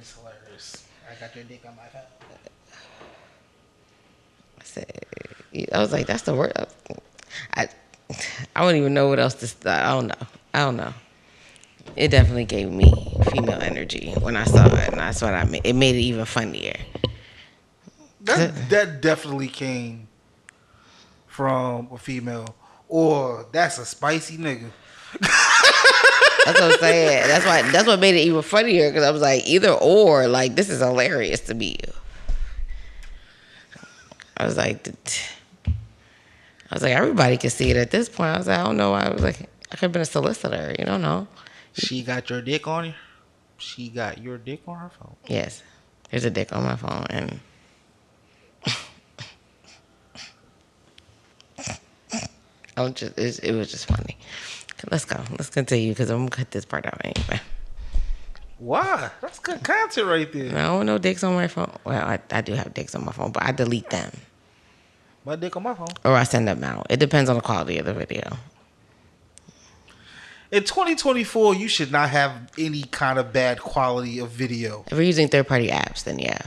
is hilarious. I got your dick on my phone. I was like, that's the word. I don't even know what else to. I don't know. It definitely gave me female energy when I saw it, and that's what I made. It made it even funnier. That definitely came from a female, or that's a spicy nigga. That's what I'm saying. That's what made it even funnier, because I was like, either or, like, this is hilarious to me. I was like, everybody can see it at this point. I was like, I don't know. I was like, I could have been a solicitor. You don't know. She got your dick on her. She got your dick on her phone. Yes, there's a dick on my phone, and it was just funny. Let's go. Let's continue, because I'm gonna cut this part out anyway. Why? That's good content right there. No, I don't know dicks on my phone. Well, I do have dicks on my phone, but I delete them. My dick on my phone. Or I send them out. It depends on the quality of the video. In 2024, you should not have any kind of bad quality of video. If we're using third-party apps, then yeah,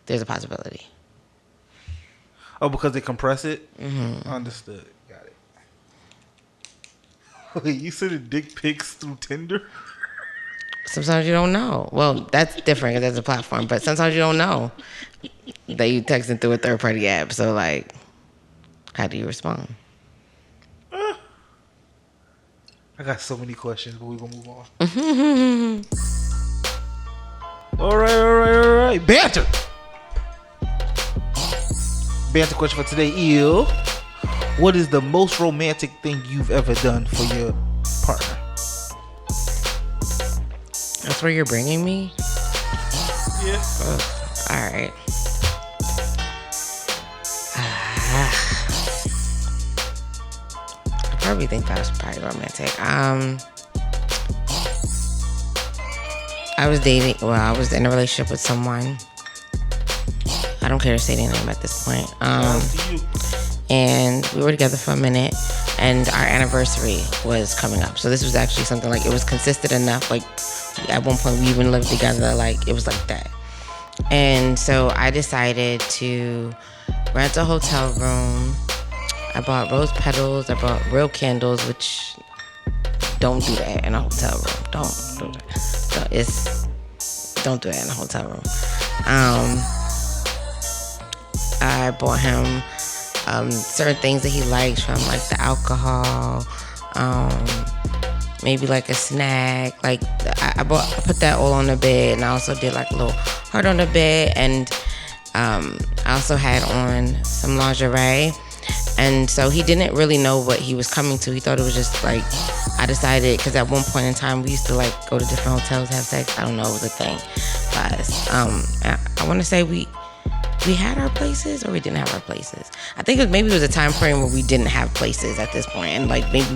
there's a possibility. Oh, because they compress it? Mm-hmm. Understood. Got it. Wait, you sending dick pics through Tinder? Sometimes you don't know. Well, that's different because that's a platform. But sometimes you don't know that you texting through a third-party app. So, like, how do you respond? I got so many questions, but we're going to move on. All right. Banter. Banter question for today is, what is the most romantic thing you've ever done for your partner? That's where you're bringing me? Yeah. All right. I probably think that was probably romantic. I was in a relationship with someone. I don't care to say their name at this point. And we were together for a minute, and our anniversary was coming up. So this was actually something like, it was consistent enough. Like, at one point we even lived together. Like, it was like that. And so I decided to rent a hotel room. I bought rose petals. I bought real candles, which don't do that in a hotel room. Don't do that. Don't do that in a hotel room. I bought him certain things that he likes, from like the alcohol, maybe like a snack. Like I put that all on the bed, and I also did like a little heart on the bed, and I also had on some lingerie. And so he didn't really know what he was coming to. He thought it was just like, I decided, because at one point in time we used to like go to different hotels, have sex. I don't know, it was a thing. But I want to say we had our places, or we didn't have our places. I think maybe it was a time frame where we didn't have places at this point, and like maybe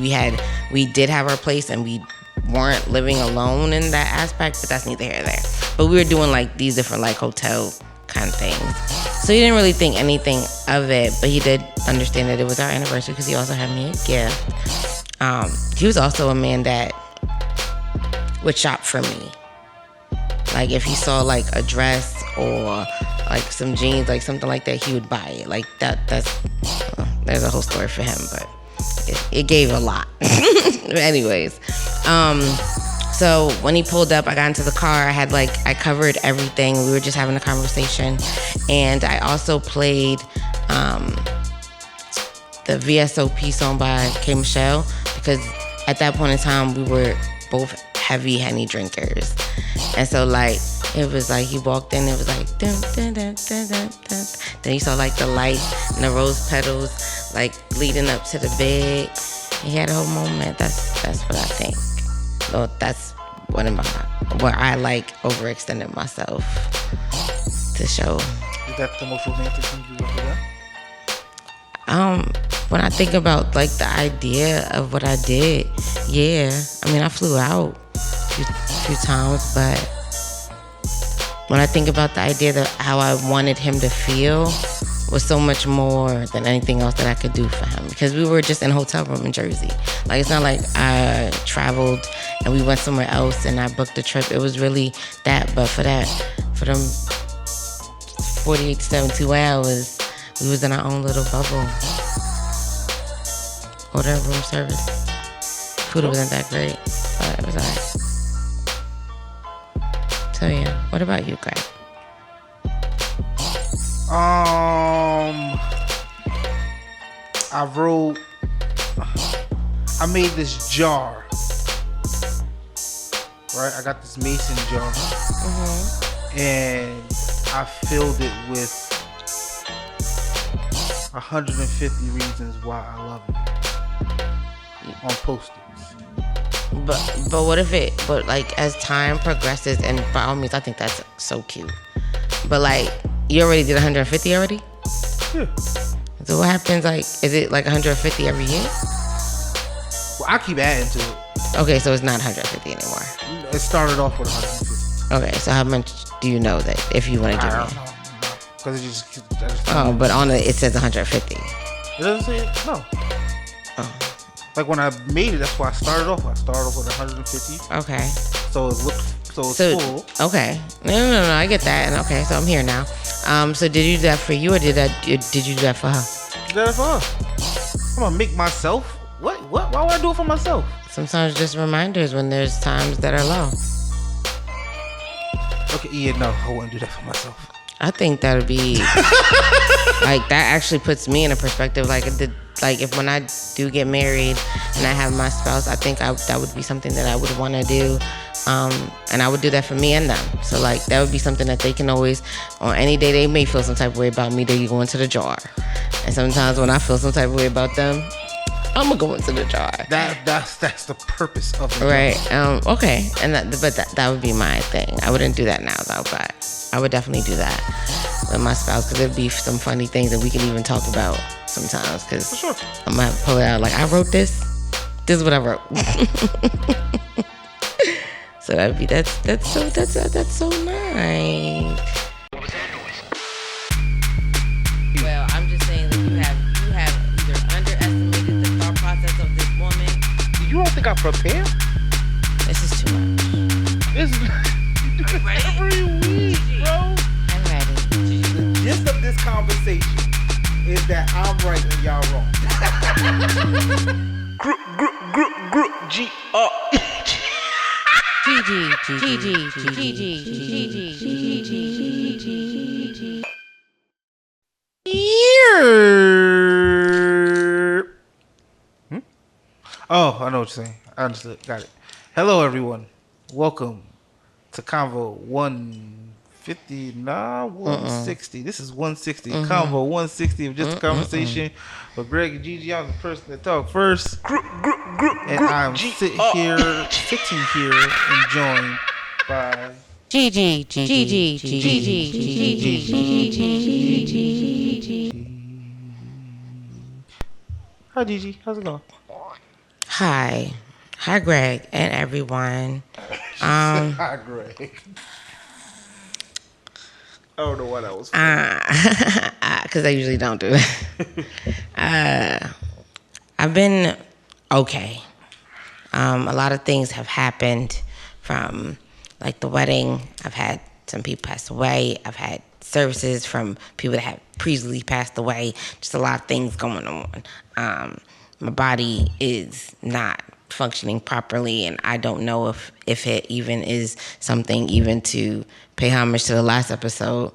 we did have our place, and we weren't living alone in that aspect. But that's neither here nor there. But we were doing like these different like hotel kind of things. So he didn't really think anything of it, but he did understand that it was our anniversary, because he also had me a gift. He was also a man that would shop for me. Like if he saw like a dress or like some jeans, like something like that, he would buy it. Like that's there's a whole story for him, but it gave a lot. Anyways, so when he pulled up, I got into the car. I covered everything. We were just having a conversation, and I also played the VSOP song by K. Michelle, because at that point in time we were both heavy Henny drinkers, and so like it was like he walked in, it was like dun, dun, dun, dun, dun, dun. Then you saw like the lights and the rose petals like leading up to the bed. He had a whole moment. That's what I think. So that's where I like overextended myself to show. Is that the most romantic thing you've ever done? When I think about like the idea of what I did, yeah. I mean, I flew out a few times, but when I think about the idea that how I wanted him to feel was so much more than anything else that I could do for him, because we were just in a hotel room in Jersey. Like, it's not like I traveled and we went somewhere else, and I booked the trip. It was really that, but for them 48 to 72 hours, we was in our own little bubble. Order room service. Food wasn't that great, but it was alright. So yeah, what about you, Greg? I made this jar. Right, I got this mason jar, and I filled it with 150 reasons why I love it on Post-its. But what if it? But like as time progresses, and by all means, I think that's so cute. But like, you already did 150 already. Yeah. So what happens? Like, is it like 150 every year? Well, I keep adding to it. Okay, so it's not 150 anymore. It started off with 150. Okay, so how much do you know that if you want to give me? I don't know. Because it just. Oh, but on it says 150. It doesn't say it? No. Oh. Like when I made it, that's why I started off. I started off with 150. Okay. So it looked. So it's full. Okay. No, I get that. And okay, so I'm here now. So did you do that for you, or did you do that for her? Did that for her. I'm gonna make myself. What? Why would I do it for myself? Sometimes just reminders when there's times that are low. Okay, yeah, no, I wouldn't do that for myself. I think that would be like that actually puts me in a perspective. Like if when I do get married and I have my spouse, I think that would be something that I would want to do, and I would do that for me and them. So like that would be something that they can always, on any day they may feel some type of way about me, they go into the jar. And sometimes when I feel some type of way about them, I'm gonna go into the jar. That's the purpose of the jar. Right. Okay. And that would be my thing. I wouldn't do that now though, but I would definitely do that with my spouse, because there'd be some funny things that we can even talk about sometimes. Because For sure. I'm gonna have to pull it out. Like, I wrote this. This is what I wrote. So that'd be that's so nice. Well, I'm just saying that you have either underestimated the thought process of this woman. You don't think I prepare? This is too much. This is every week, bro. I'm ready. The gist of this conversation is that I'm right and y'all wrong. Gigi. Oh, I know what you're saying. I understood. Got it. Hello, everyone. Welcome to Convo 150. Nah, 160. This is 160. Convo 160 of Just a Conversation with Greg and Gigi. I'm the person that talk first. And I'm sitting here and joined by Gigi. Hi, Gigi. How's it going? Hi, Greg and everyone. Hi, Greg. I don't know why that was funny. Because I usually don't do that. I've been okay. A lot of things have happened, from like the wedding. I've had some people pass away. I've had services from people that have previously passed away. Just a lot of things going on. My body is not functioning properly, and I don't know if it even is something even to pay homage to the last episode,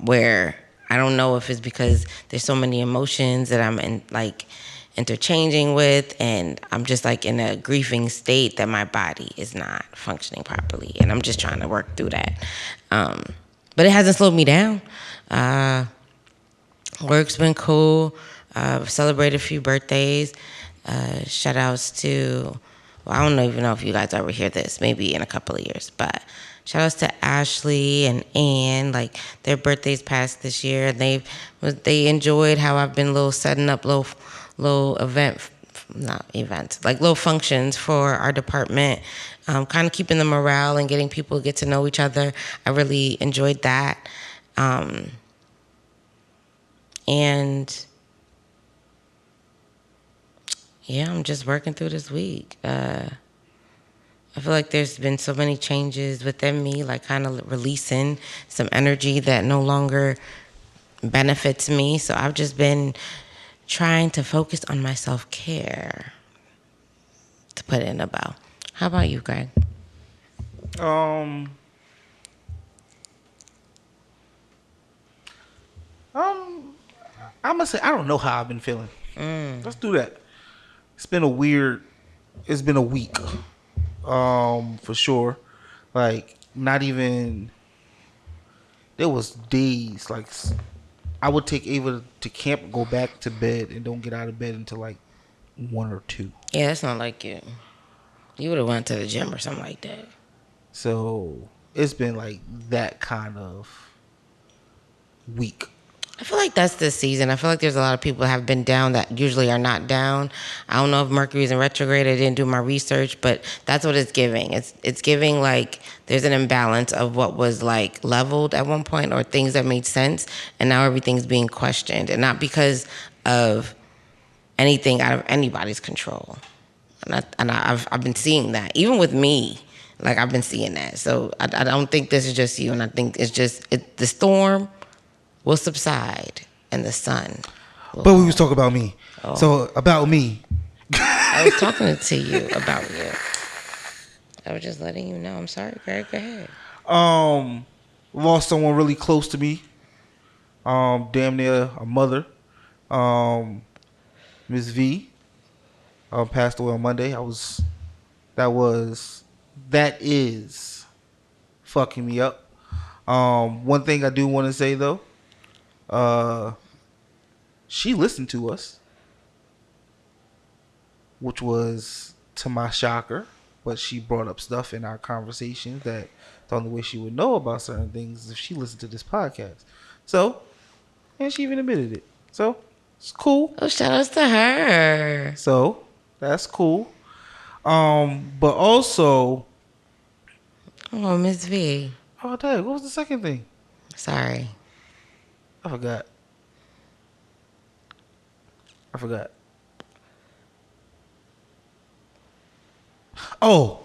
where I don't know if it's because there's so many emotions that I'm interchanging with, and I'm just like in a grieving state that my body is not functioning properly, and I'm just trying to work through that. But it hasn't slowed me down. Work's been cool. Celebrated a few birthdays. Shout outs to, well, I don't even know if you guys ever hear this, maybe in a couple of years, but shout outs to Ashley and Ann. Like, their birthdays passed this year, and they enjoyed how I've been setting up little little functions for our department, kind of keeping the morale and getting people to get to know each other. I really enjoyed that. And yeah, I'm just working through this week. I feel like there's been so many changes within me, like kind of releasing some energy that no longer benefits me. So I've just been trying to focus on my self-care, to put it in a bow. How about you, Greg? Um, I'm gonna say I don't know how I've been feeling. Let's do that. It's been a week, for sure. Like not even. There was days like I would take Ava to camp, go back to bed, and don't get out of bed until like 1 or 2. Yeah, that's not like you. You would have went to the gym or something like that. So it's been like that kind of week. I feel like that's the season. I feel like there's a lot of people that have been down that usually are not down. I don't know if Mercury's in retrograde. I didn't do my research, but that's what it's giving. It's giving like there's an imbalance of what was like leveled at one point or things that made sense, and now everything's being questioned, and not because of anything out of anybody's control. And I've been seeing that even with me. Like I've been seeing that. So I don't think this is just you, and I think it's just the storm will subside and the sun will. But we was talking about me. Oh. So about me. I was talking to you about you. I was just letting you know. I'm sorry, Greg. Go ahead. Lost someone really close to me. Damn near a mother. Miss V. Passed away on Monday. That is fucking me up. One thing I do want to say though. She listened to us, which was to my shocker, but she brought up stuff in our conversations that the only way she would know about certain things is if she listened to this podcast. So, and she even admitted it. So, it's cool. Oh, shout outs to her. So, that's cool. But also... Oh, Miss V. Oh, dang, what was the second thing? Sorry. I forgot. Oh,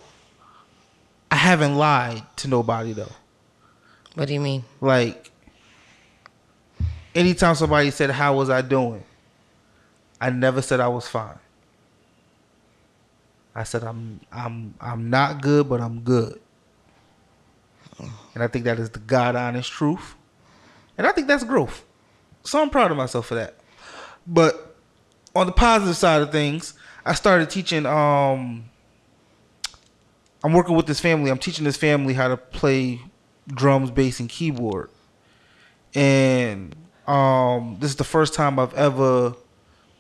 I haven't lied to nobody though. What do you mean? Like, anytime somebody said, "How was I doing?" I never said I was fine. I said I'm not good, but I'm good. And I think that is the God honest truth. And I think that's growth. So I'm proud of myself for that. But on the positive side of things, I started teaching, I'm working with this family. I'm teaching this family how to play drums, bass, and keyboard. And this is the first time I've ever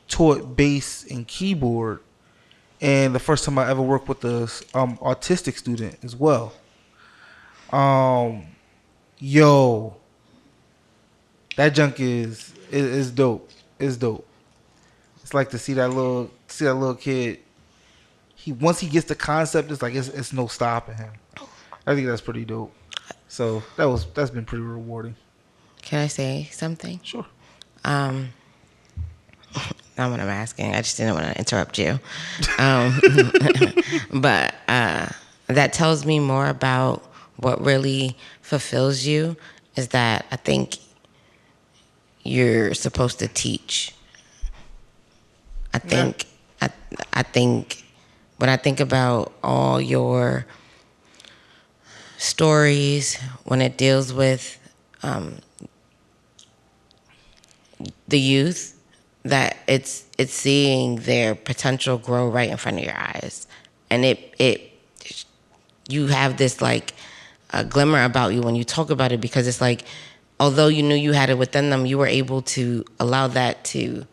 taught bass and keyboard. And the first time I ever worked with a autistic student as well. Yo, that junk is dope. It's dope. It's like to see that little kid. Once he gets the concept, it's like it's no stopping him. I think that's pretty dope. So that's been pretty rewarding. Can I say something? Sure. Not what I'm asking. I just didn't want to interrupt you. But that tells me more about what really fulfills you is that I think you're supposed to teach. I think when I think about all your stories, when it deals with the youth, that it's seeing their potential grow right in front of your eyes, and you have this like a glimmer about you when you talk about it, because it's like although you knew you had it within them, you were able to allow that to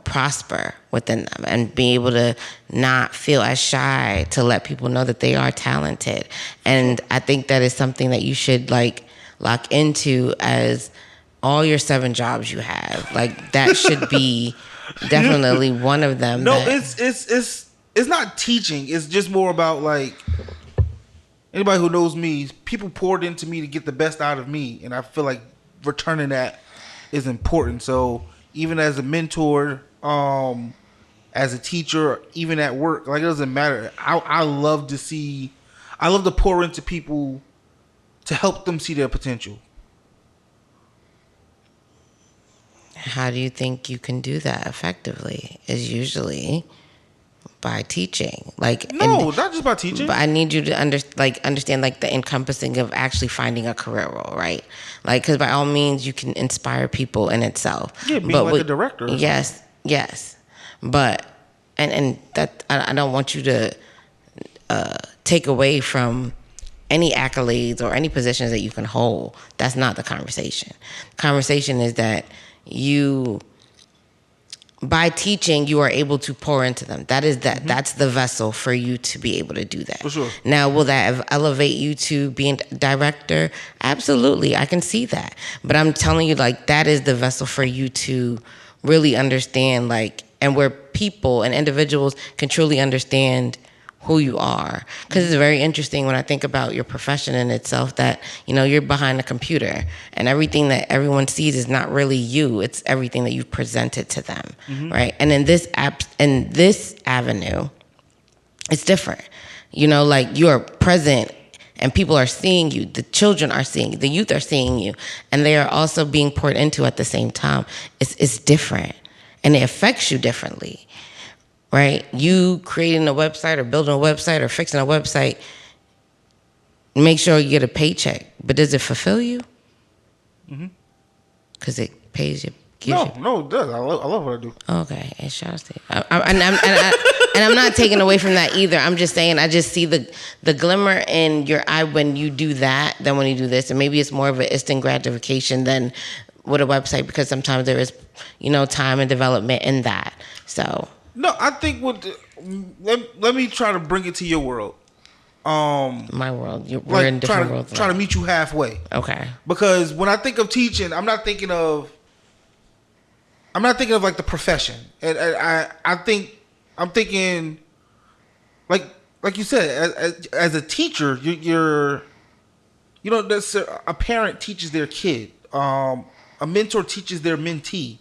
prosper within them and be able to not feel as shy to let people know that they are talented. And I think that is something that you should like lock into as all your 7 jobs you have. Like that should be definitely one of them. No, it's not teaching. It's just more about like anybody who knows me, people poured into me to get the best out of me, and I feel like returning that is important. So even as a mentor, as a teacher, even at work. Like, it doesn't matter. I love to pour into people to help them see their potential. How do you think you can do that effectively? Is usually by teaching. Like, no, not just by teaching. But I need you to understand like the encompassing of actually finding a career role, right? Like, because by all means you can inspire people in itself. Yeah, being like a director. Yes, but and that I don't want you to take away from any accolades or any positions that you can hold. That's not the conversation. Conversation is that you, by teaching, you are able to pour into them. That's the vessel for you to be able to do that. For sure. Now, will that elevate you to being a director? Absolutely, I can see that. But I'm telling you, like, that is the vessel for you to really understand, like, and where people and individuals can truly understand who you are. Because it's very interesting when I think about your profession in itself that, you know, you're behind a computer and everything that everyone sees is not really you. It's everything that you've presented to them, right? And in this avenue, it's different. You know, like, you're present and people are seeing you. The children are seeing you. The youth are seeing you. And they are also being poured into at the same time. It's different. And it affects you differently. Right? You creating a website or building a website or fixing a website, make sure you get a paycheck. But does it fulfill you? Because it pays you. No, it does. I love what I do. Okay, and shout out to you. And I'm not taking away from that either. I'm just saying, I just see the glimmer in your eye when you do that than when you do this. And maybe it's more of an instant gratification than with a website, because sometimes there is, you know, time and development in that. So... No, I think let me try to bring it to your world. My world. We're in different worlds. Try to meet you halfway. Okay. Because when I think of teaching, I'm not thinking of like the profession. And I'm thinking like you said, as a teacher, you're you know, a parent teaches their kid. A mentor teaches their mentee.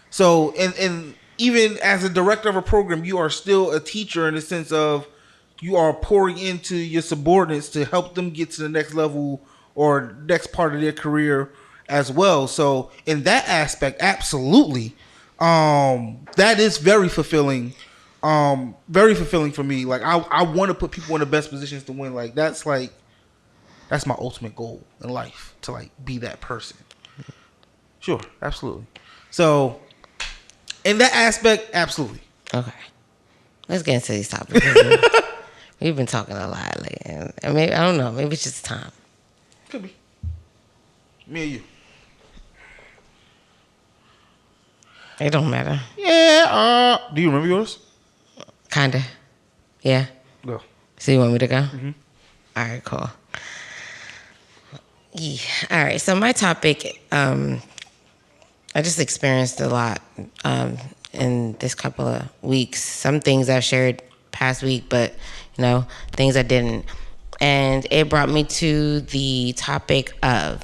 So and even as a director of a program, you are still a teacher in the sense of you are pouring into your subordinates to help them get to the next level or next part of their career as well. So in that aspect, absolutely, that is very fulfilling. Very fulfilling for me. Like, I want to put people in the best positions to win. Like, that's my ultimate goal in life, to like be that person. Sure, absolutely. So in that aspect, absolutely. Okay. Let's get into these topics. We've been talking a lot lately. And maybe, I don't know, maybe it's just time. Could be. Me and you. It don't matter. Yeah. Do you remember yours? Kinda. Yeah. Go. So you want me to go? All right, cool. Yeah. All right. So my topic, I just experienced a lot in this couple of weeks. Some things I shared past week, but, you know, things I didn't. And it brought me to the topic of,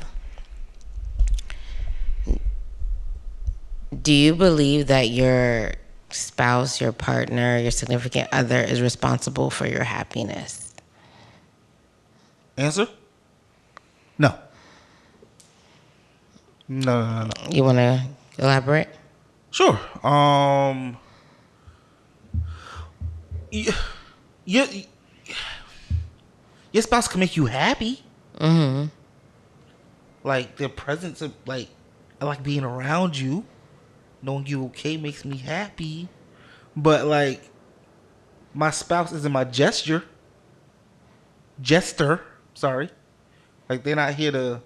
do you believe that your spouse, your partner, your significant other is responsible for your happiness? Answer? No. No. You want to elaborate? Sure. Your spouse can make you happy. Like, their presence of, like, I like being around you. Knowing you okay makes me happy. But, like, my spouse isn't my jester. Sorry. Like, they're not here to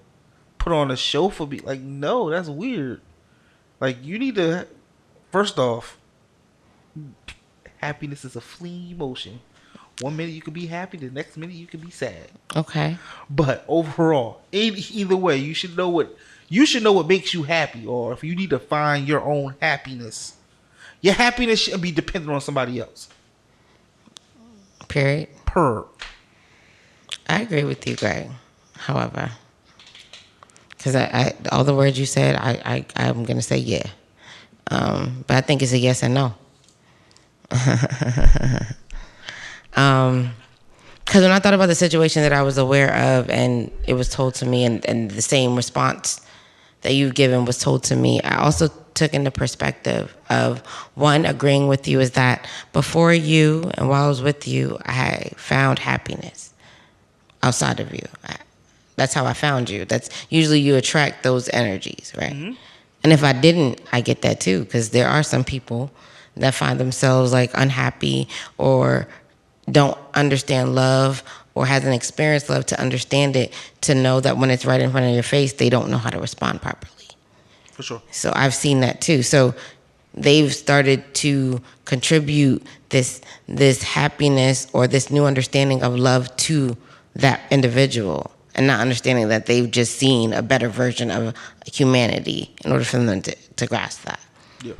put on a show for me. Like, no, that's weird. Like, you need to, first off, happiness is a fleeting emotion. 1 minute you can be happy, the next minute you can be sad. Okay. But overall, either way, you should know what makes you happy, or if you need to find your own happiness. Your happiness shouldn't be dependent on somebody else. Period. I agree with you, Greg. However, because I all the words you said, I'm gonna say yeah, but I think it's a yes and no. Because when I thought about the situation that I was aware of and it was told to me, and the same response that you've given was told to me, I also took into perspective of, one, agreeing with you is that before you and while I was with you, I found happiness outside of you. That's how I found you. That's usually you attract those energies, right? Mm-hmm. And if I didn't, I get that too, because there are some people that find themselves like unhappy or don't understand love or hasn't experienced love to understand it, to know that when it's right in front of your face, they don't know how to respond properly. For sure. So I've seen that too. So they've started to contribute this happiness or this new understanding of love to that individual, and not understanding that they've just seen a better version of humanity in order for them to grasp that. Yeah.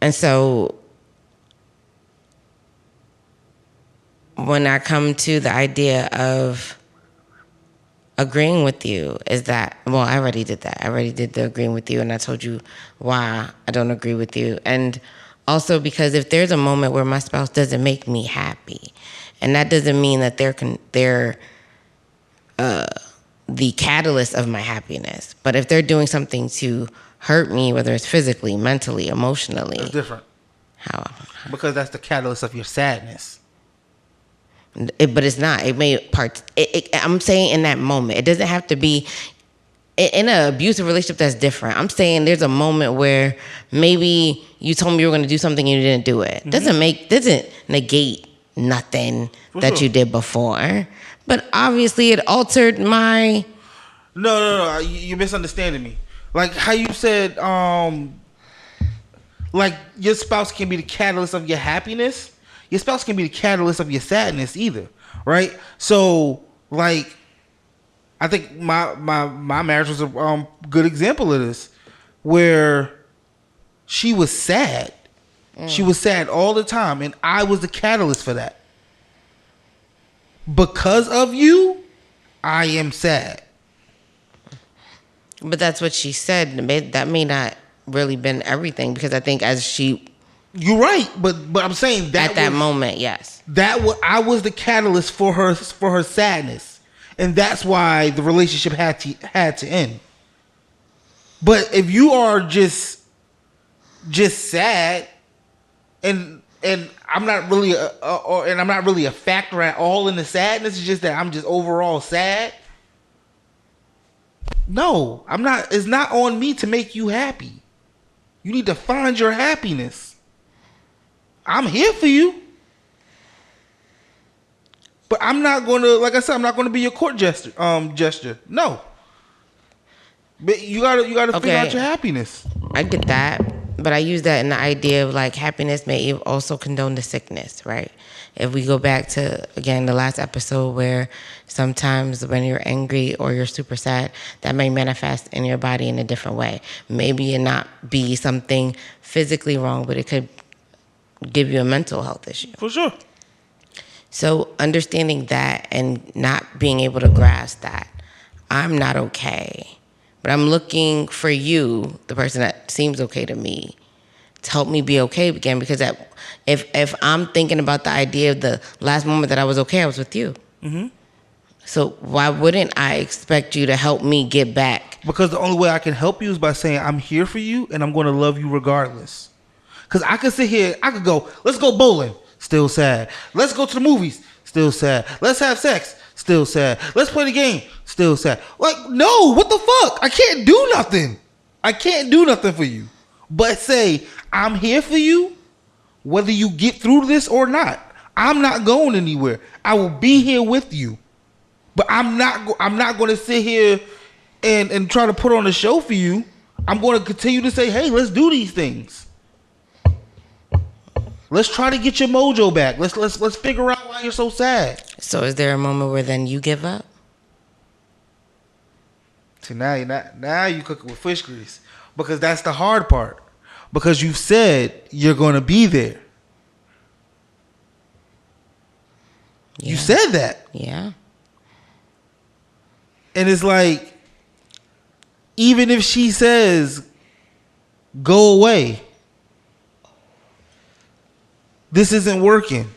And so when I come to the idea of agreeing with you, is that, well, I already did that. I already did the agreeing with you, and I told you why I don't agree with you. And also because if there's a moment where my spouse doesn't make me happy, and that doesn't mean that they're the catalyst of my happiness, but if they're doing something to hurt me, whether it's physically, mentally, emotionally. That's different. How? Because that's the catalyst of your sadness. But it's not. It may part. I'm saying in that moment. It doesn't have to be in an abusive relationship. That's different. I'm saying there's a moment where maybe you told me you were going to do something and you didn't do it. Mm-hmm. Doesn't negate nothing that you did before. But obviously, it altered my. No. You're misunderstanding me. Like how you said, like your spouse can be the catalyst of your happiness. Your spouse can be the catalyst of your sadness either, right? So, like, I think my marriage was a good example of this, where she was sad. She was sad all the time, and I was the catalyst for that. Because of you, I am sad. But that's what she said. That may not really been everything, because I think as she... You're right, but I'm saying that at that moment, yes, I was the catalyst for her sadness, and that's why the relationship had to end. But if you are just sad, and I'm not really a factor at all in the sadness, it's just that I'm just overall sad. No, I'm not. It's not on me to make you happy. You need to find your happiness. I'm here for you. But I'm not going to, like I said, I'm not going to be your court gesture. No. But you got to figure out your happiness. I get that. But I use that in the idea of like happiness may also condone the sickness, right? If we go back to, again, the last episode where sometimes when you're angry or you're super sad, that may manifest in your body in a different way. Maybe it not be something physically wrong, but it could give you a mental health issue. For sure. So understanding that and not being able to grasp that, I'm not okay. But I'm looking for you, the person that seems okay to me, to help me be okay again. Because if I'm thinking about the idea of the last moment that I was okay, I was with you. Mm-hmm. So why wouldn't I expect you to help me get back? Because the only way I can help you is by saying I'm here for you and I'm going to love you regardless. Because I could sit here, I could go, let's go bowling, still sad. Let's go to the movies, still sad. Let's have sex, still sad. Let's play the game, still sad. Like, no, what the fuck? I can't do nothing. I can't do nothing for you. But say, I'm here for you, whether you get through this or not. I'm not going anywhere. I will be here with you. But I'm not going to sit here and try to put on a show for you. I'm going to continue to say, hey, let's do these things. Let's try to get your mojo back. Let's figure out why you're so sad. So is there a moment where then you give up? See, now you cooking with fish grease, because that's the hard part. Because you said you're going to be there. Yeah. You said that. Yeah. And it's like, even if she says, Go away. This isn't working.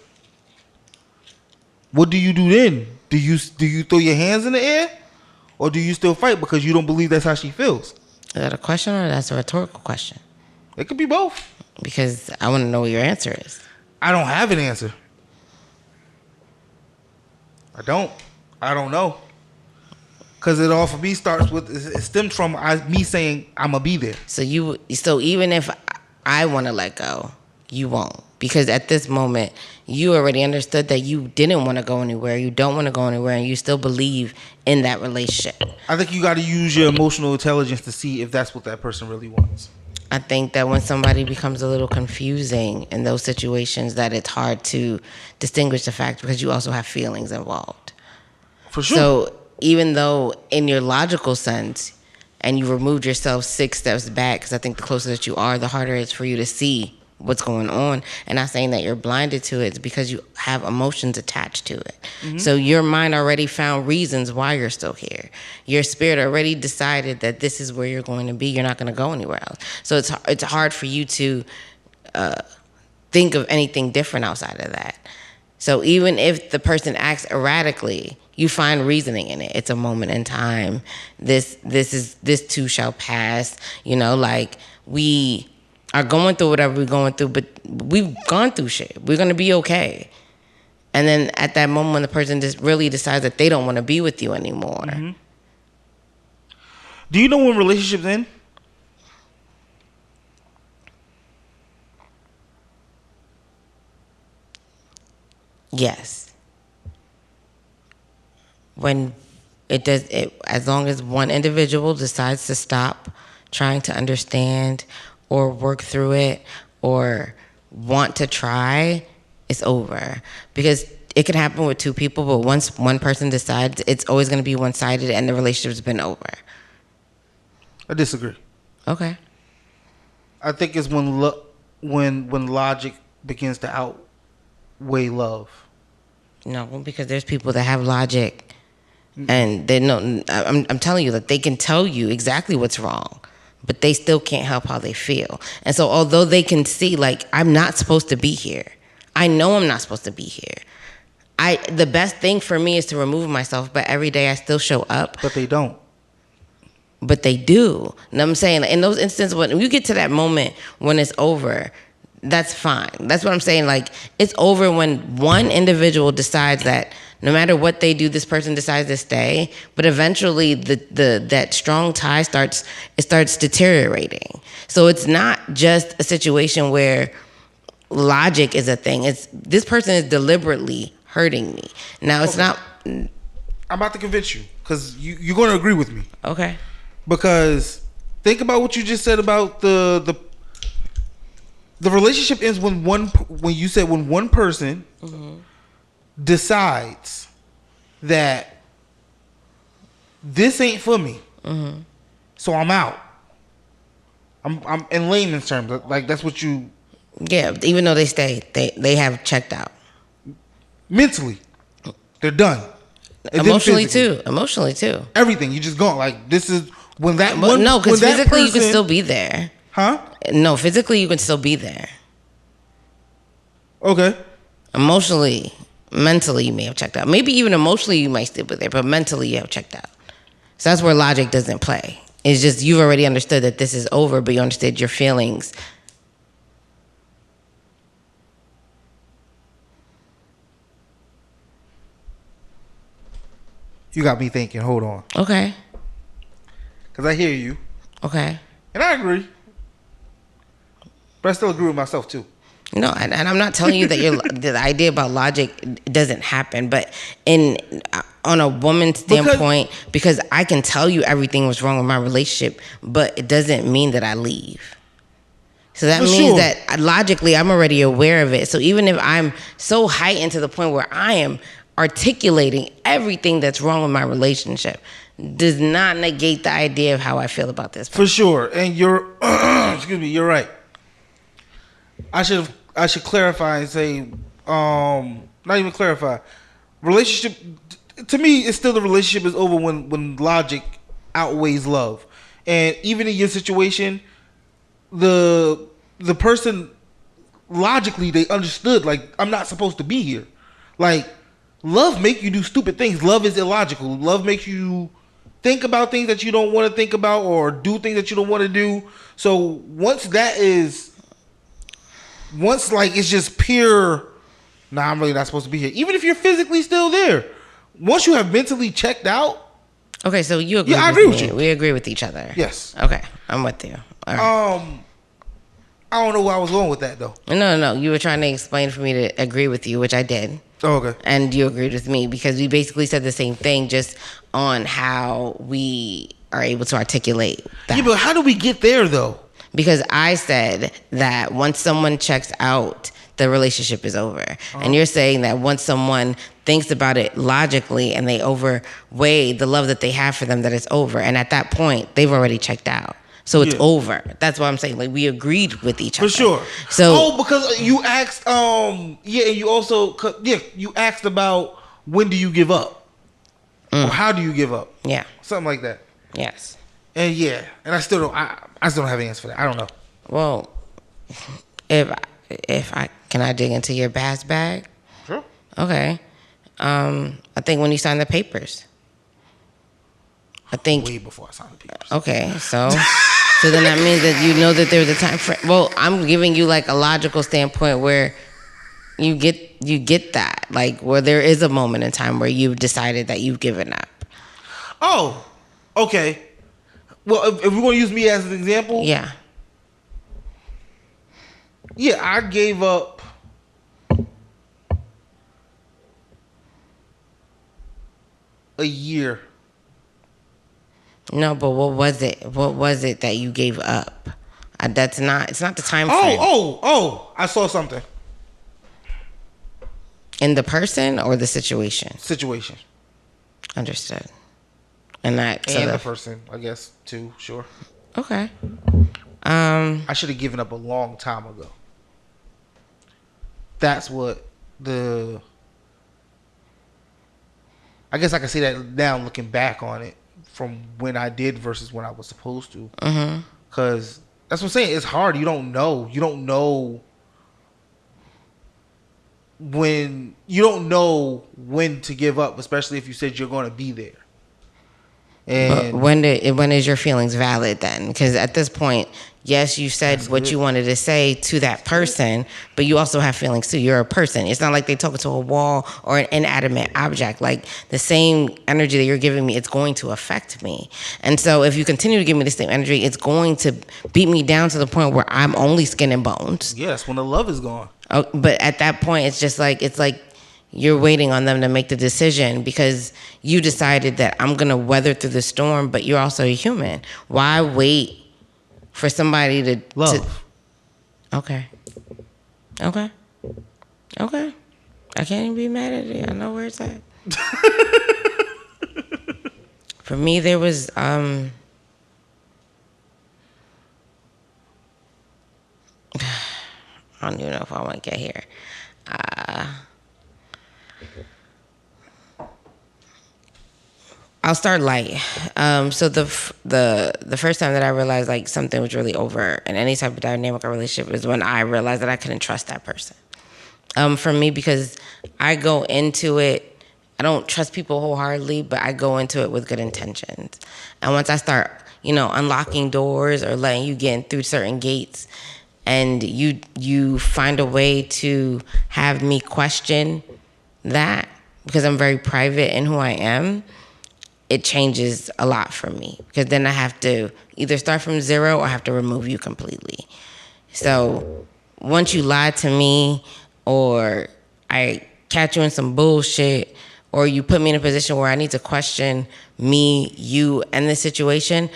What do you do then? Do you throw your hands in the air, or do you still fight because you don't believe that's how she feels? Is that a question or that's a rhetorical question? It could be both. Because I want to know what your answer is. I don't have an answer. I don't know. Because it all for me starts with, it stems from me saying I'm going to be there. So even if I want to let go, you won't. Because at this moment, you already understood that you didn't want to go anywhere. You don't want to go anywhere. And you still believe in that relationship. I think you got to use your emotional intelligence to see if that's what that person really wants. I think that when somebody becomes a little confusing in those situations, that it's hard to distinguish the fact because you also have feelings involved. For sure. So even though in your logical sense, and you removed yourself 6 steps back, because I think the closer that you are, the harder it's for you to see what's going on. And not saying that you're blinded to it, it's because you have emotions attached to it. Mm-hmm. So your mind already found reasons why you're still here. Your spirit already decided that this is where you're going to be. You're not going to go anywhere else. So it's hard for you to think of anything different outside of that. So even if the person acts erratically, you find reasoning in it. It's a moment in time. This too shall pass. You know, like we are going through whatever we're going through, but we've gone through shit. We're going to be okay. And then at that moment when the person just really decides that they don't want to be with you anymore. Mm-hmm. Do you know when relationships end? Yes. When it does, as long as one individual decides to stop trying to understand or work through it or want to try, it's over. Because it can happen with 2 people, but once one person decides, it's always going to be one-sided and the relationship's been over. I disagree. Okay. I think it's when logic begins to outweigh love. No, because there's people that have logic, and they know. I'm telling you that they can tell you exactly what's wrong, but they still can't help how they feel. And so, although they can see, like, I'm not supposed to be here. I know I'm not supposed to be here. The best thing for me is to remove myself, but every day I still show up. But they don't. But they do. And I'm saying, in those instances, when you get to that moment when it's over, that's fine. That's what I'm saying. Like, it's over when one individual decides that no matter what they do, this person decides to stay. But eventually, that strong tie starts deteriorating. So it's not just a situation where logic is a thing. It's this person is deliberately hurting me. Now, it's not. I'm about to convince you because you're going to agree with me. Okay. Because think about what you just said about the relationship ends when you said when one person mm-hmm. decides that this ain't for me, mm-hmm. so I'm out. I'm in layman's terms, like that's what you. Yeah, even though they stay, they have checked out. Mentally, they're done. And Emotionally too. Everything, you just gone. Like this is when that one. No, because physically you can still be there. Huh? No, physically you can still be there. Okay. Emotionally, mentally you may have checked out. Maybe even emotionally you might still be there, but mentally you have checked out. So that's where logic doesn't play. It's just you've already understood that this is over, but you understood your feelings. You got me thinking. Hold on. Okay. Because I hear you. Okay. And I agree. But I still agree with myself, too. No, and I'm not telling you that the idea about logic doesn't happen. But on a woman's standpoint, because I can tell you everything was wrong with my relationship, but it doesn't mean that I leave. So that means that logically I'm already aware of it. So even if I'm so heightened to the point where I am articulating everything that's wrong with my relationship, does not negate the idea of how I feel about this person. For sure. And you're excuse me, you're right. I should clarify and say not even clarify. Relationship to me it's still the relationship is over when logic outweighs love. And even in your situation, the person logically they understood like I'm not supposed to be here. Like love makes you do stupid things. Love is illogical. Love makes you think about things that you don't want to think about or do things that you don't want to do. So once like it's just pure, nah, I'm really not supposed to be here. Even if you're physically still there, once you have mentally checked out. Okay, so you agree? Yeah, I agree with you. We agree with each other. Yes. Okay, I'm with you. All right. I don't know where I was going with that though. No. You were trying to explain for me to agree with you, which I did. Oh, okay. And you agreed with me because we basically said the same thing, just on how we are able to articulate that. Yeah, but how do we get there though? Because I said that once someone checks out, the relationship is over. And you're saying that once someone thinks about it logically and they overweigh the love that they have for them, that it's over. And at that point, they've already checked out. So it's over. That's what I'm saying. Like, we agreed with each other. For sure. So, because you asked, and you also, you asked about when do you give up? Or how do you give up? Yeah. Something like that. Yes. And and I still don't have an answer for that. I don't know. Well, if I can I dig into your bass bag? Sure. Okay. I think when you signed the papers. I think way before I signed the papers. Okay, so then that means that you know that there's a time frame. Well, I'm giving you like a logical standpoint where you get that, like where there is a moment in time where you've decided that you've given up. Oh, okay. Well, if we're gonna use me as an example, yeah, I gave up. A year. No, but what was it? What was it that you gave up? It's not the time frame. Oh! I saw something. In the person or the situation? Situation. Understood. And the person, I guess, too. Sure. Okay. I should have given up a long time ago. That's what I guess I can say that now looking back on it from when I did versus when I was supposed to. Because that's what I'm saying. It's hard. You don't know. You don't know when to give up, especially if you said you're going to be there. And but when is your feelings valid then? Because at this point, yes, you said what you wanted to say to that person, but you also have feelings too. You're a person. It's not like they talk to a wall or an inanimate object. Like the same energy that you're giving me, it's going to affect me. And so if you continue to give me the same energy, it's going to beat me down to the point where I'm only skin and bones. Yes, when the love is gone. Oh, but at that point, it's like you're waiting on them to make the decision because you decided that I'm going to weather through the storm, but you're also a human. Why wait for somebody to love? Okay. I can't even be mad at it. I know where it's at. For me, there was I don't even know if I want to get here. I'll start light. So the first time that I realized like something was really over in any type of dynamic or relationship is when I realized that I couldn't trust that person. For me, because I go into it, I don't trust people wholeheartedly, but I go into it with good intentions. And once I start, unlocking doors or letting you get in through certain gates, and you find a way to have me question that because I'm very private in who I am, it changes a lot for me because then I have to either start from zero or I have to remove you completely. So once you lie to me or I catch you in some bullshit or you put me in a position where I need to question me, you, and the situation,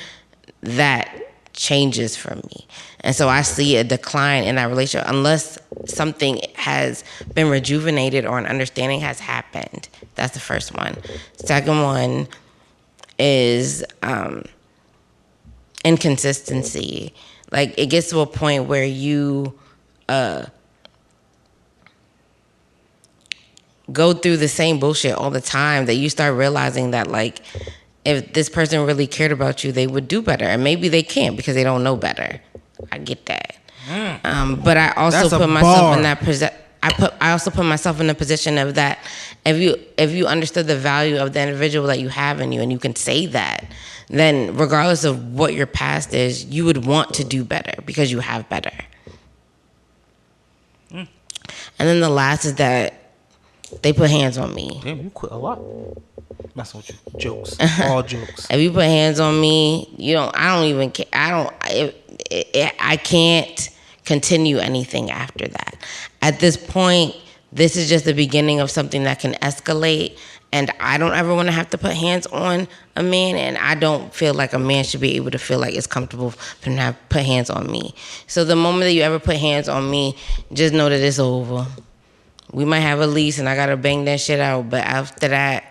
that changes for me. And so I see a decline in that relationship unless something has been rejuvenated or an understanding has happened. That's the first one. Second one is inconsistency. Like it gets to a point where you go through the same bullshit all the time that you start realizing that like if this person really cared about you, they would do better. And maybe they can't because they don't know better. I get that. But I also put myself in that I also put myself in the position of that if you understood the value of the individual that you have in you and you can say that, then regardless of what your past is, you would want to do better because you have better. And then the last is that they put hands on me. Damn, you quit a lot. Messing with you. Jokes. All jokes. If you put hands on me, I don't even care. I can't continue anything after that. At this point, this is just the beginning of something that can escalate, and I don't ever want to have to put hands on a man, and I don't feel like a man should be able to feel like it's comfortable for him to have put hands on me. So the moment that you ever put hands on me, just know that it's over. We might have a lease, and I gotta bang that shit out, but after that,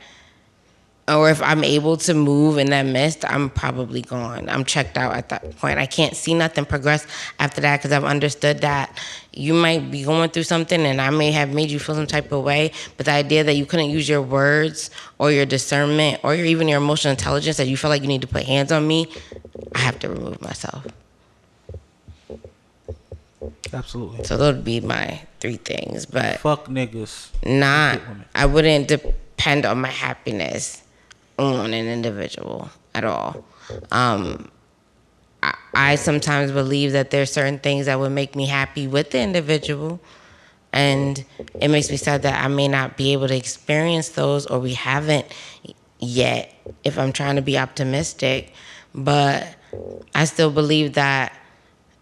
or if I'm able to move in that mist, I'm probably gone. I'm checked out at that point. I can't see nothing progress after that because I've understood that you might be going through something and I may have made you feel some type of way, but the idea that you couldn't use your words or your discernment or even your emotional intelligence, that you feel like you need to put hands on me, I have to remove myself. Absolutely. So those would be my 3 things. But fuck niggas. I wouldn't depend on my happiness on an individual at all. I sometimes believe that there's certain things that would make me happy with the individual, and it makes me sad that I may not be able to experience those, or we haven't yet, if I'm trying to be optimistic. But I still believe that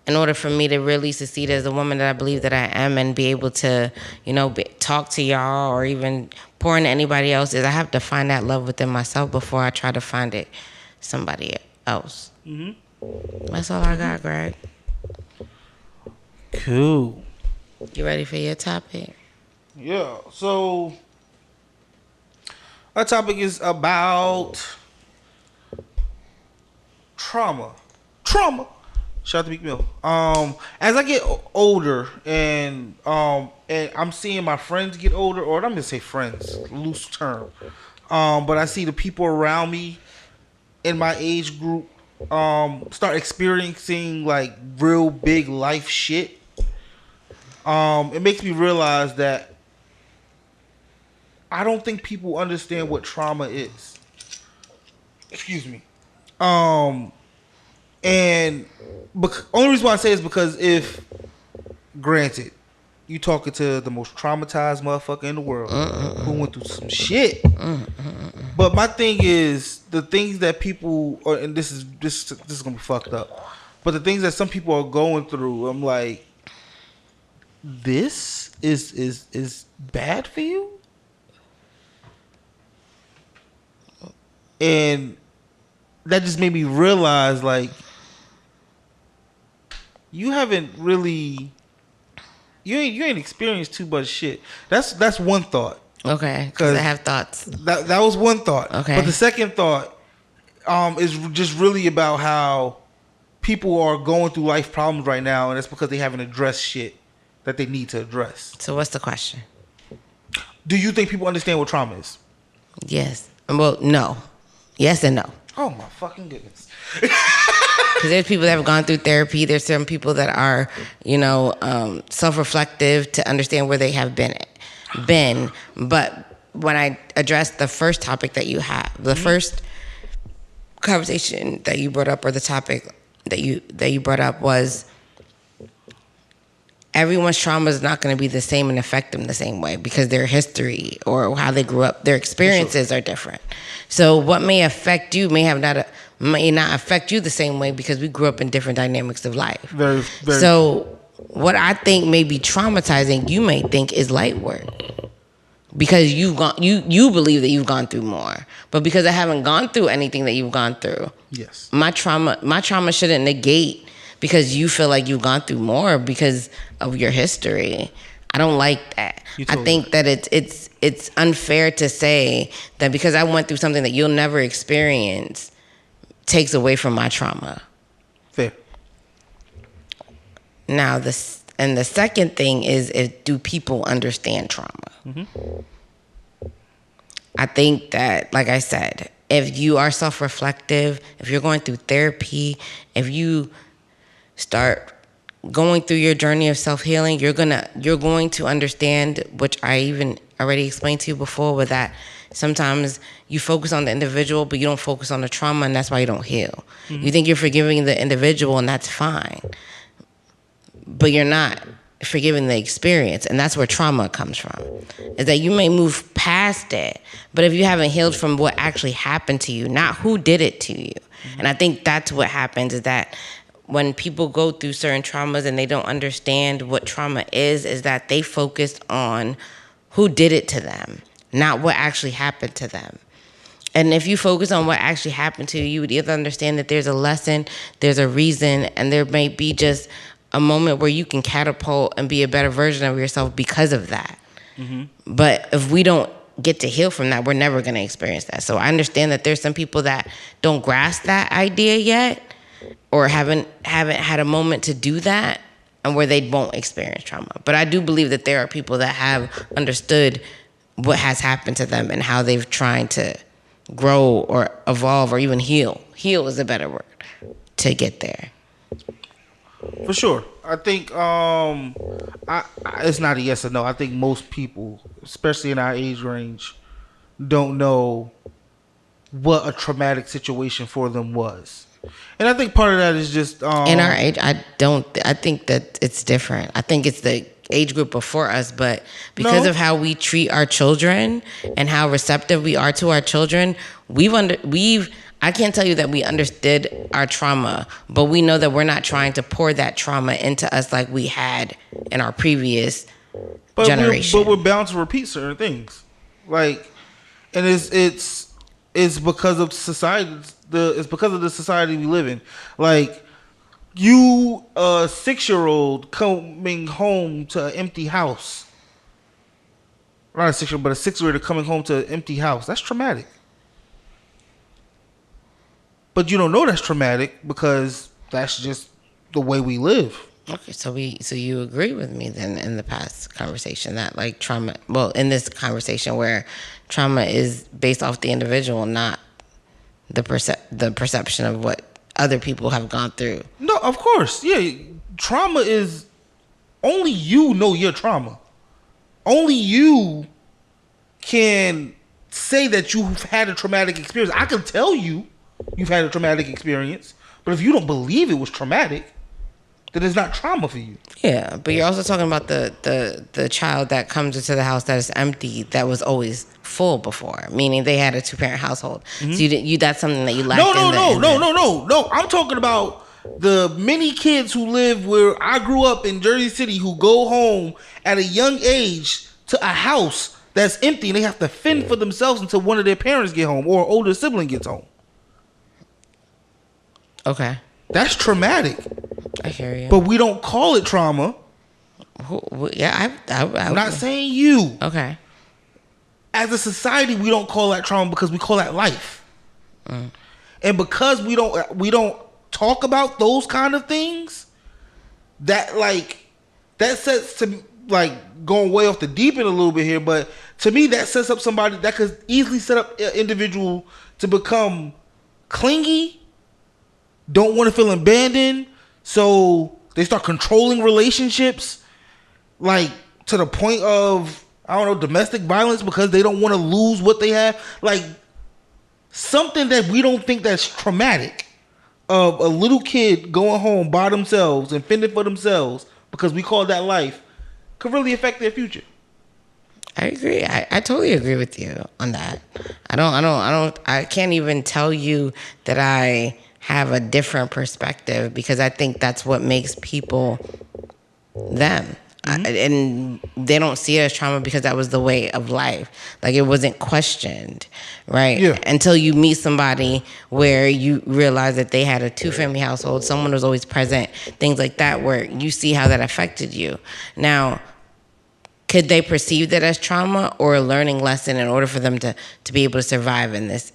in order for me to really succeed as the woman that I believe that I am and be able to, talk to y'all or even pour into anybody else, is I have to find that love within myself before I try to find it somebody else. Mm-hmm. That's all I got, Greg. Cool. You ready for your topic? Yeah. So our topic is about trauma. Shout out to Meek Mill. As I get older and I'm seeing my friends get older, or I'm gonna say friends, loose term. But I see the people around me in my age group start experiencing like real big life shit. It makes me realize that I don't think people understand what trauma is. Excuse me. And only reason why I say is because if, granted, you talking to the most traumatized motherfucker in the world who went through some shit. But my thing is the things that people, and this is gonna be fucked up, but the things that some people are going through, I'm like, this is bad for you, and that just made me realize like. You haven't really, you ain't experienced too much shit. That's one thought. Okay, because I have thoughts. That was one thought. Okay. But the second thought is just really about how people are going through life problems right now, and it's because they haven't addressed shit that they need to address. So what's the question? Do you think people understand what trauma is? Yes. Well, no. Yes and no. Oh my fucking goodness. Because there's people that have gone through therapy. There's some people that are, self-reflective to understand where they have been. But when I address the first topic that you have, the first conversation that you brought up, or the topic that you brought up, was everyone's trauma is not going to be the same and affect them the same way because their history or how they grew up, their experiences are different. So what may affect you may not affect you the same way because we grew up in different dynamics of life. Very, very. So what I think may be traumatizing, you may think is light work because you believe that you've gone through more. But because I haven't gone through anything that you've gone through, yes, my trauma shouldn't negate because you feel like you've gone through more because of your history. I don't like that. I think that it's unfair to say that because I went through something that you'll never experience takes away from my trauma. Fair. Now, the second thing is, do people understand trauma? Mm-hmm. I think that, like I said, if you are self-reflective, if you're going through therapy, if you start going through your journey of self-healing, you're going to understand, which I even already explained to you before, with that sometimes you focus on the individual, but you don't focus on the trauma, and that's why you don't heal. You think you're forgiving the individual, and that's fine, but you're not forgiving the experience, and that's where trauma comes from, is that you may move past it, but if you haven't healed from what actually happened to you, not who did it to you. And I think that's what happens, is that when people go through certain traumas and they don't understand what trauma is that they focus on who did it to them, not what actually happened to them. And if you focus on what actually happened to you, you would either understand that there's a lesson, there's a reason, and there may be just a moment where you can catapult and be a better version of yourself because of that. But if we don't get to heal from that, we're never going to experience that. So I understand that there's some people that don't grasp that idea yet, or haven't had a moment to do that, and where they won't experience trauma. But I do believe that there are people that have understood what has happened to them and how they've tried to grow or evolve or even heal. Heal is a better word to get there. For sure. I think it's not a yes or no. I think most people, especially in our age range, don't know what a traumatic situation for them was. And I think part of that is just in our age, I think that it's different. I think it's the age group before us, but because of how we treat our children and how receptive we are to our children, I can't tell you that we understood our trauma, but we know that we're not trying to pour that trauma into us like we had in our previous generation. But we're bound to repeat certain things, like, and it's because of society. It's because of the society we live in. Like, you, a 6-year-old coming home to an empty house. Not a 6-year-old, but a 6-year-old coming home to an empty house. That's traumatic. But you don't know that's traumatic because that's just the way we live. Okay, so you agree with me then in the past conversation that, like, trauma, well, in this conversation where trauma is based off the individual, not the perception of what other people have gone through. No, of course. Yeah. Trauma is, only you know your trauma. Only you can say that you've had a traumatic experience. I can tell you you've had a traumatic experience, but if you don't believe it was traumatic, then it's not trauma for you. Yeah, but you're also talking about the child that comes into the house that is empty, that was always full before, meaning they had a 2-parent household. So that's something that you lacked. No. I'm talking about the many kids who live where I grew up in Jersey City who go home at a young age to a house that's empty and they have to fend for themselves until one of their parents get home or an older sibling gets home. Okay. That's traumatic. I hear you. But we don't call it trauma. Yeah, I'm not saying you. Okay. As a society, we don't call that trauma because we call that life. And because we don't talk about those kind of things, that sets to, like, going way off the deep end a little bit here, but to me that sets up somebody that could easily set up an individual to become clingy, don't want to feel abandoned, so they start controlling relationships, like, to the point of, I don't know, domestic violence because they don't want to lose what they have. Like, something that we don't think that's traumatic, of a little kid going home by themselves and fending for themselves because we call that life, could really affect their future. I agree. I totally agree with you on that. I can't even tell you that I have a different perspective because I think that's what makes people them. And they don't see it as trauma because that was the way of life. Like, it wasn't questioned, right? Yeah. Until you meet somebody where you realize that they had a 2-family household, someone was always present, things like that, where you see how that affected you. Now, could they perceive that as trauma or a learning lesson in order for them to be able to survive in this?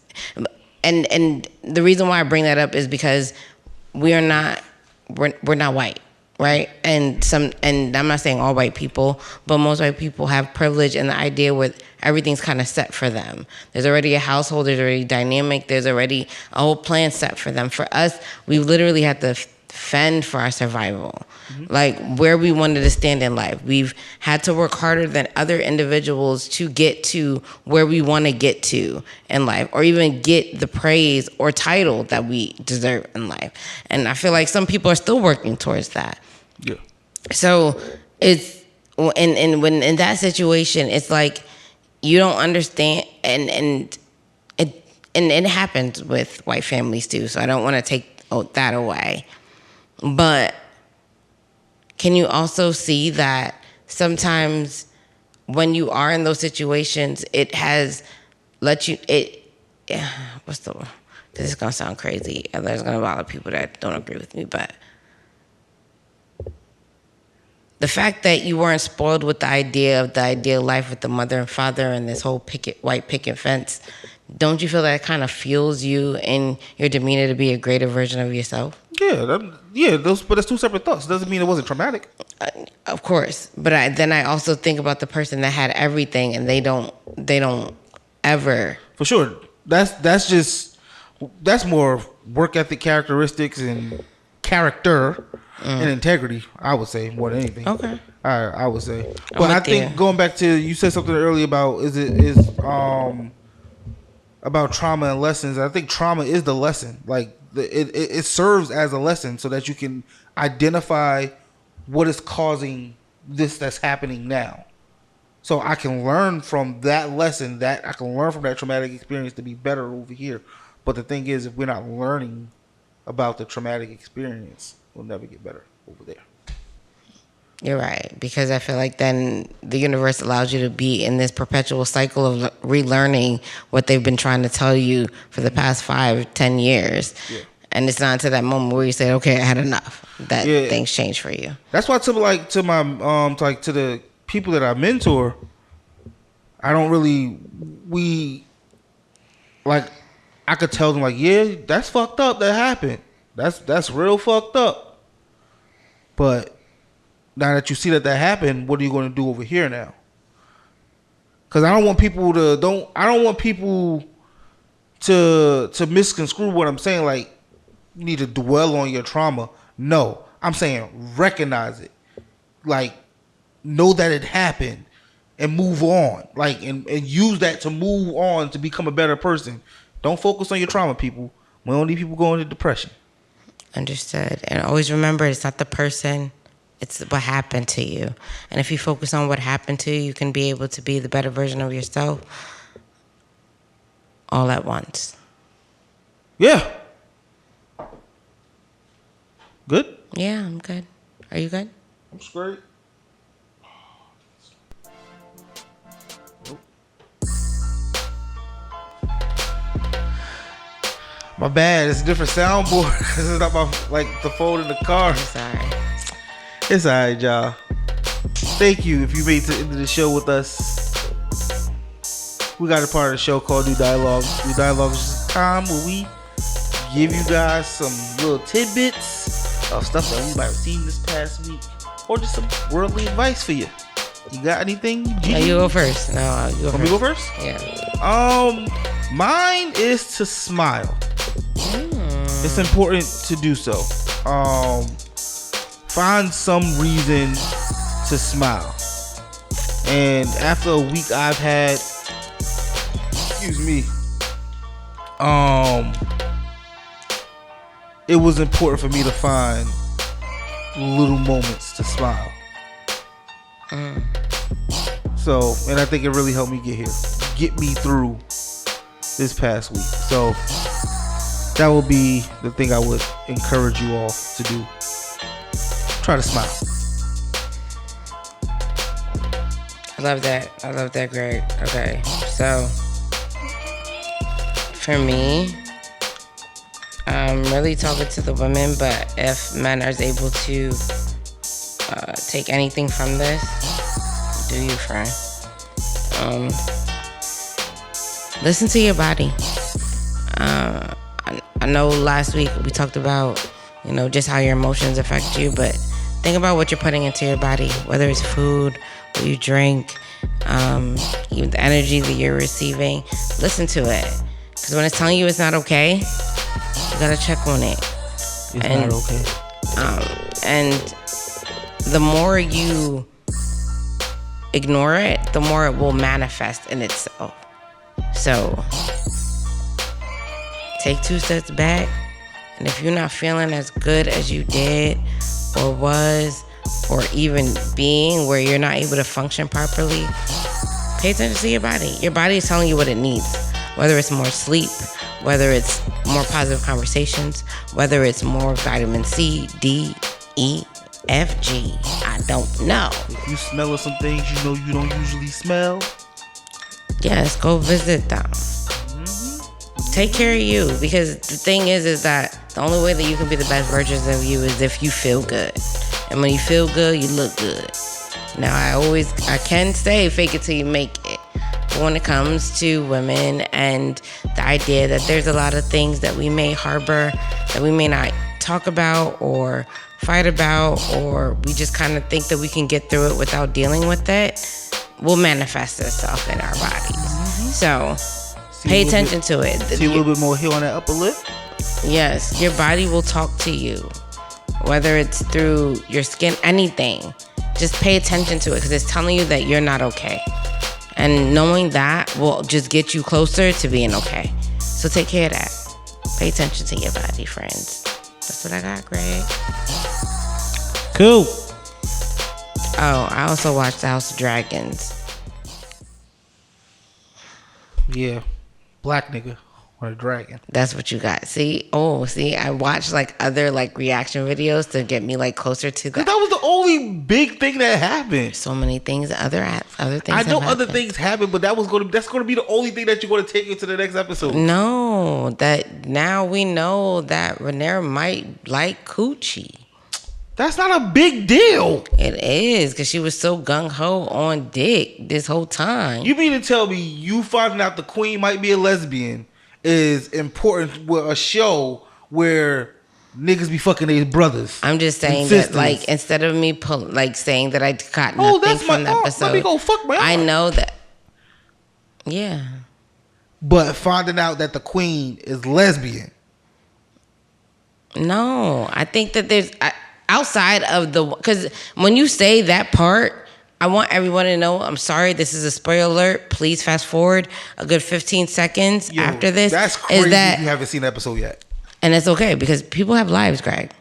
And the reason why I bring that up is because we're not white. Right, and I'm not saying all white people, but most white people have privilege and the idea where everything's kind of set for them. There's already a household, there's already dynamic, there's already a whole plan set for them. For us, we literally have to fend for our survival, like where we wanted to stand in life. We've had to work harder than other individuals to get to where we want to get to in life, or even get the praise or title that we deserve in life. And I feel like some people are still working towards that. Yeah. So it's and when in that situation, it's like you don't understand, and it happens with white families too. So I don't want to take that away. But can you also see that sometimes when you are in those situations, it has let you, this is going to sound crazy. There's going to be a lot of people that don't agree with me, but the fact that you weren't spoiled with the idea of the ideal life with the mother and father and this whole white picket fence, don't you feel that it kind of fuels you in your demeanor to be a greater version of yourself? Yeah, but it's two separate thoughts. Doesn't mean it wasn't traumatic. Of course, but I also think about the person that had everything and they don't ever. For sure, that's more work ethic characteristics and character and integrity. I would say more than anything. Okay. I would say, but I think going back to you said something earlier about about trauma and lessons. I think trauma is the lesson. Like it serves as a lesson so that you can identify what is causing this that's happening now. So I can learn from that lesson, that I can learn from that traumatic experience to be better over here. But the thing is, if we're not learning about the traumatic experience, we'll never get better over there. You're right, because I feel like then the universe allows you to be in this perpetual cycle of relearning what they've been trying to tell you for the past 5-10 years. Yeah. And it's not until that moment where you say, okay, I had enough, that things change for you. That's why to the people that I mentor, I don't really, I could tell them like, yeah, that's fucked up, that happened. That's real fucked up. But now that you see that happened, what are you going to do over here now? Because I don't want people to misconstrue what I'm saying. Like, you need to dwell on your trauma. No, I'm saying recognize it. Like, know that it happened and move on. Like, and use that to move on to become a better person. Don't focus on your trauma, people. We don't need people going into depression. Understood. And always remember, it's not the person, it's what happened to you. And if you focus on what happened to you, you can be able to be the better version of yourself all at once. Yeah. Good? Yeah, I'm good. Are you good? I'm straight. Nope. My bad. It's a different soundboard. This is not the phone in the car. I'm sorry. It's alright, y'all. Thank you if you made it to the end of the show with us. We got a part of the show called New Dialogue. New Dialogue is just a time where we give you guys some little tidbits of stuff that we might have seen this past week, or just some worldly advice for you. You got anything? No, you go first. No, you go first. Want me to go first? Yeah. Mine is to smile. It's important to do so. Find some reason to smile. And after a week I've had, it was important for me to find little moments to smile. So, and I think it really helped me get me through this past week. So that will be the thing I would encourage you all to do. Try to smile. I love that, Greg. Okay, so for me, I'm really talking to the women, but if men are able to take anything from this, do you, friend? Listen to your body. I know last week we talked about, just how your emotions affect you, but think about what you're putting into your body, whether it's food, what you drink, even the energy that you're receiving. Listen to it. Because when it's telling you it's not okay, you gotta check on it. It's not okay. And the more you ignore it, the more it will manifest in itself. So take 2 steps back, and if you're not feeling as good as you did or was, or even being where you're not able to function properly, pay attention to your body. Your body is telling you what it needs, whether it's more sleep, whether it's more positive conversations, whether it's more vitamin C, D, E, F, G. I don't know. If you smell some things you know you don't usually smell, yes, go visit them. Mm-hmm. Take care of you, because the thing is that the only way that you can be the best versions of you is if you feel good. And when you feel good, you look good. Now, I can say fake it till you make it. But when it comes to women and the idea that there's a lot of things that we may harbor, that we may not talk about or fight about, or we just kind of think that we can get through it without dealing with it, will manifest itself in our bodies. Mm-hmm. So pay attention to it. See a little bit more here on that upper lip? Yes, your body will talk to you, whether it's through your skin, anything. Just pay attention to it, because it's telling you that you're not okay. And knowing that will just get you closer to being okay. So take care of that. Pay attention to your body, friends. That's what I got, Greg. Cool. Oh, I also watched House of Dragons. Yeah. Black nigga on a dragon. That's what you got. See, I watched like other like reaction videos to get me like closer to that. That was the only big thing that happened. So many things, other things. I know other things happened, but that's going to be the only thing that you're going to take into the next episode. No, that now we know that Rhaenyra might like coochie. That's not a big deal. It is, because she was so gung-ho on dick this whole time. You mean to tell me you finding out the queen might be a lesbian is important with a show where niggas be fucking their brothers? I'm just saying that, like, instead of me saying that I got nothing from the episode, let me go fuck my I know that. Yeah. But finding out that the queen is lesbian. No, I think that there's outside of because when you say that part, I want everyone to know, I'm sorry, this is a spoiler alert. Please fast forward a good 15 seconds after this. That's crazy if you haven't seen the episode yet. And it's okay, because people have lives, Greg.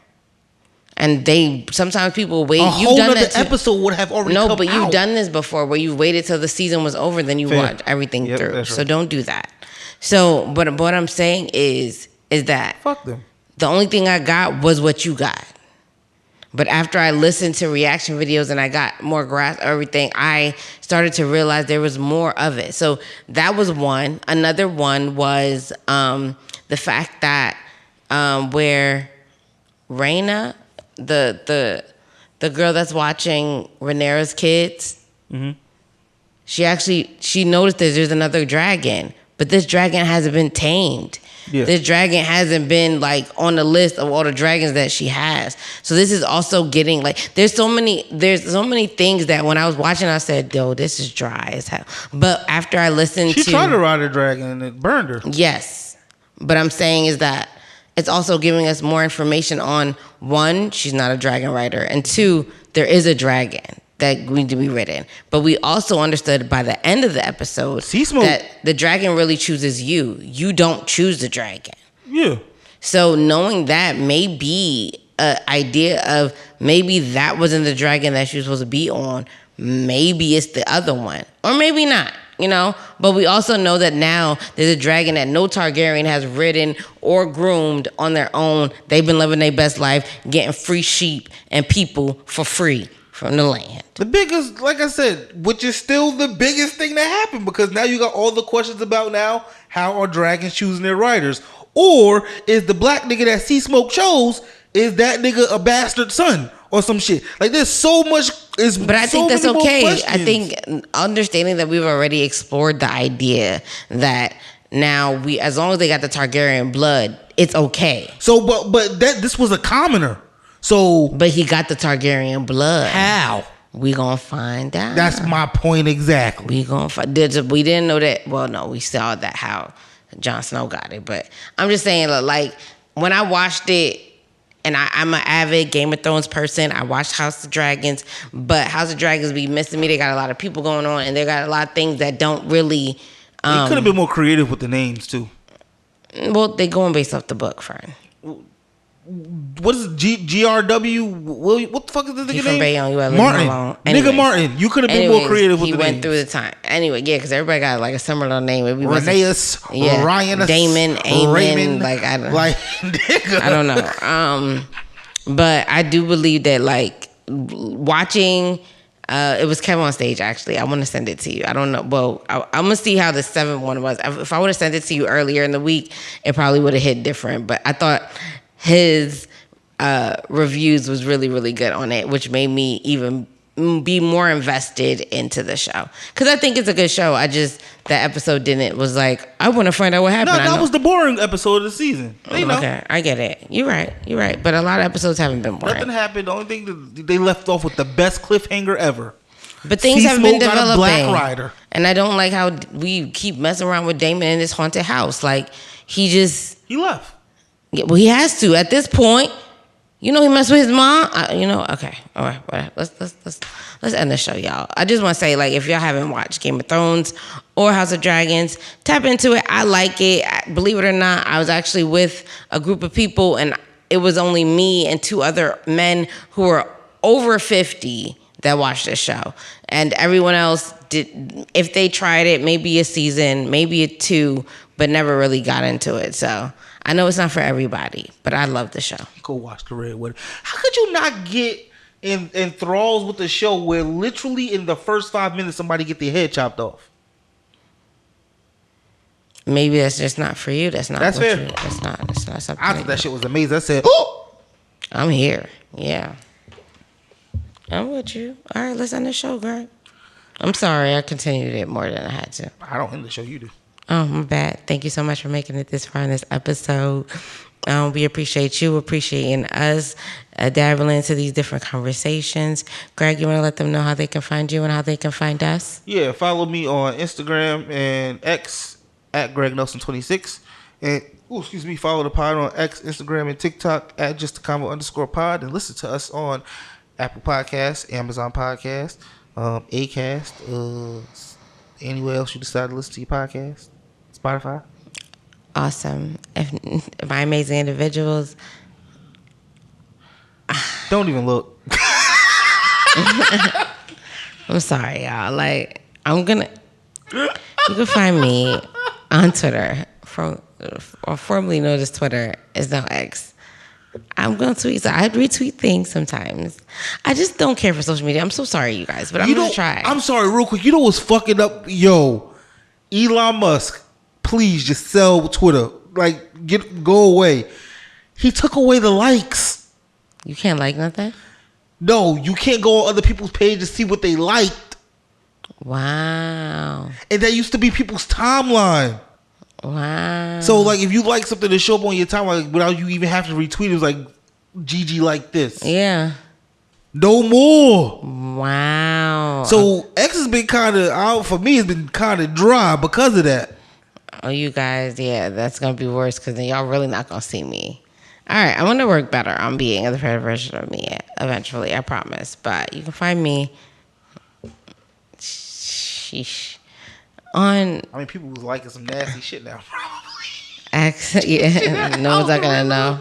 And sometimes people wait. A whole other episode would have already come out. No, but you've done this before, where you waited till the season was over, then you watch everything through. Right. So don't do that. So, but what I'm saying is that fuck them. The only thing I got was what you got. But after I listened to reaction videos and I got more grasp of everything, I started to realize there was more of it. So that was one. Another one was the fact that where Rhaena, the girl that's watching Rhaenyra's kids, mm-hmm. she noticed that there's another dragon, but this dragon hasn't been tamed. Yeah. This dragon hasn't been like on the list of all the dragons that she has. So this is also getting like there's so many things that when I was watching I said, yo, this is dry as hell. But after I listened she tried to ride a dragon and it burned her. Yes. But I'm saying is that it's also giving us more information on, one, she's not a dragon rider, and two, there is a dragon that need to be ridden. But we also understood by the end of the episode that the dragon really chooses you. You don't choose the dragon. Yeah. So knowing that may be an idea of maybe that wasn't the dragon that she was supposed to be on. Maybe it's the other one. Or maybe not, you know? But we also know that now there's a dragon that no Targaryen has ridden or groomed on their own. They've been living their best life, getting free sheep and people for free from the land. The biggest, like I said, which is still the biggest thing that happened, because now you got all the questions about now, how are dragons choosing their riders? Or is the black nigga that Sea Smoke chose, is that nigga a bastard son or some shit? Like there's so much. But I think that's okay. I think understanding that we've already explored the idea that now as long as they got the Targaryen blood, it's okay. So, but this was a commoner. So, but he got the Targaryen blood. How? We gonna find out. That's my point exactly. We gonna find. We didn't know that. Well, no, we saw that how Jon Snow got it. But I'm just saying, like when I watched it, and I'm an avid Game of Thrones person. I watched House of Dragons, but House of Dragons be missing me. They got a lot of people going on, and they got a lot of things that don't really. They could have been more creative with the names too. Well, they going based off the book, friend. What is GRW? What the fuck is this nigga name? Bayonne, you Martin. Nigga Martin. You could have been more creative with the names. He went through the time. Anyway, yeah, because everybody got like a similar name. Rhaenyra, Ryan, Damon, Raymond. Like I don't know. But I do believe that like watching. It was Kevin on stage, actually. I want to send it to you. I don't know. Well, I'm going to see how the 7th one was. If I would have sent it to you earlier in the week, it probably would have hit different. But I thought his reviews was really, really good on it, which made me even be more invested into the show. Because I think it's a good show. That episode was like, I want to find out what happened. No, that was the boring episode of the season. Okay, I get it. You're right. But a lot of episodes haven't been boring. Nothing happened. The only thing that they left off with the best cliffhanger ever. But things have been developing. Black Rider. And I don't like how we keep messing around with Damon in this haunted house. Like, he left. Yeah, well, he has to. At this point, he messed with his mom. Okay. All right. Let's end the show, y'all. I just want to say, like, if y'all haven't watched Game of Thrones or House of Dragons, tap into it. I like it. Believe it or not, I was actually with a group of people, and it was only me and 2 other men who were over 50 that watched this show. And everyone else did, if they tried it, maybe a season, maybe a 2, but never really got into it. So I know it's not for everybody, but I love the show. Go watch the Red Wedding. How could you not get enthralled with the show where literally in the first 5 minutes somebody get their head chopped off? Maybe that's just not for you. That's fair. That's not something. I thought that shit was amazing. I said, "Oh, I'm here." Yeah, I'm with you. All right, let's end the show, Greg. I'm sorry, I continued it more than I had to. I don't end the show. You do. Oh, my bad. Thank you so much for making it this far in this episode. We appreciate you appreciating us, dabbling into these different conversations. Greg, you want to let them know how they can find you and how they can find us? Yeah, follow me on Instagram and X at GregNelson26. And, follow the pod on X, Instagram, and TikTok at JustAConvo_pod. And listen to us on Apple Podcasts, Amazon Podcasts, Acast, anywhere else you decide to listen to your podcast. Spotify. Awesome. If my amazing individuals. Don't even look. I'm sorry, y'all. Like, you can find me on Twitter, or formerly known as Twitter, is now X. I'm going to tweet. So I retweet things sometimes. I just don't care for social media. I'm so sorry, you guys, but I'm going to try. I'm sorry, real quick. You know what's fucking up? Yo, Elon Musk, please just sell Twitter. Like, go away. He took away the likes. You can't like nothing? No, you can't go on other people's pages to see what they liked. Wow. And that used to be people's timeline. Wow. So, like, if you like something to show up on your timeline without you even have to retweet, it was like, Gigi like this. Yeah. No more. Wow. So, X has been kind of, for me, it's been kind of dry because of that. Oh, you guys, yeah, that's going to be worse because then y'all really not going to see me. All right, I'm going to work better on being a better version of me eventually, I promise. But you can find me, on... I mean, people was liking some nasty shit now, probably. X, yeah, no one's not going to know.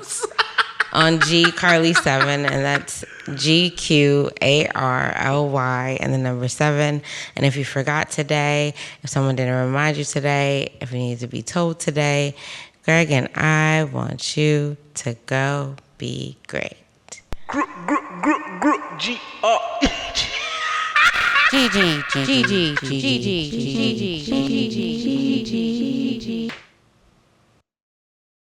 On GCarly7, and that's GQARLY and the number 7. And if you forgot today, if someone didn't remind you today, if you need to be told today, Greg and I want you to go be great. Gigi.